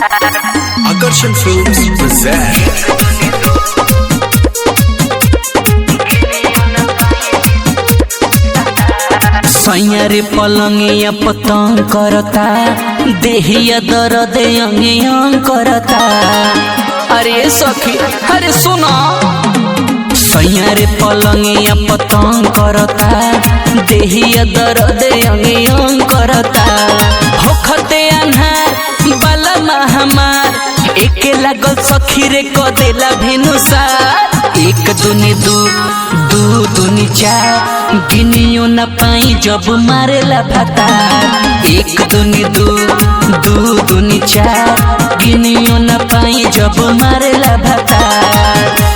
Akarshan Films present सैया रे पलंगिया पतंग करता देहिया दर्द अंग करता। अरे सखी अरे सुनो सैया रे पलंगिया पतंग करता देहिया दर्द अंग करता। होखते अन्हार बाला महामार एक लागल सखी रे कदेला भेनुसार। एक दुनी दू दू दुनी चार गिनियो न पाई जब मारेला भातार। एक दुनी दू दू दुनी चार गिनियो न पाई जब मारेला भातार।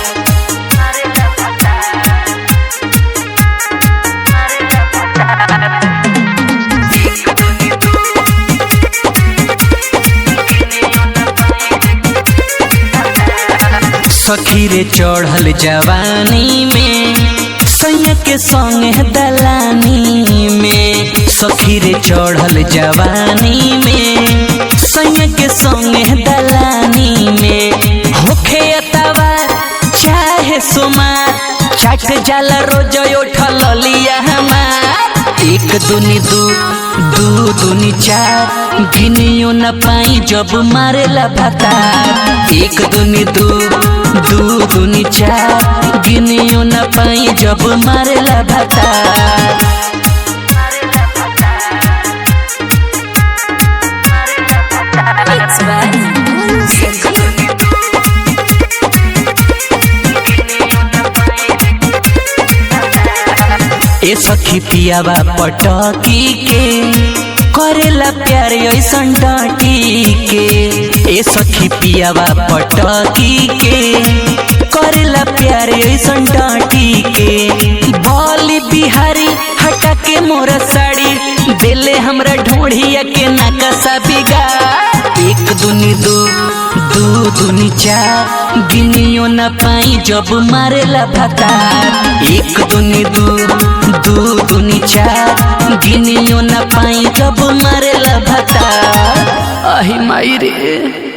सखी रे चढ़ल जवानी में सैया के संग दलानी में। सखी रे चढ़ल जवानी में सैया के संग दलानी में। होखे अतवा चाहे सोमार चाट जाला रोज उठल लिया हमार। एक दुनी दू दू दुनी चार गिनियो न पाई जब मारेला भातार। एक दुनी दू दू दुनी चार गिनियो न पाई जब मारेला भातार। ए सखी पियावा पटकी के करेला प्यार ऐसन डांटी के। ए सखी पियावा पटकी के करेला प्यार ऐसन डांटी के। बोली बिहारी हटा के मोरा साड़ी देले हमरा ढोढ़िया के नकशा बिगाड़। एक दुनी दू दू दुनी चार गिनियो न पाई जब मारेला भातार। एक दुनी दू दू दुनी चार गिनियो न पाई जब मारेला भातार। आही माई रे।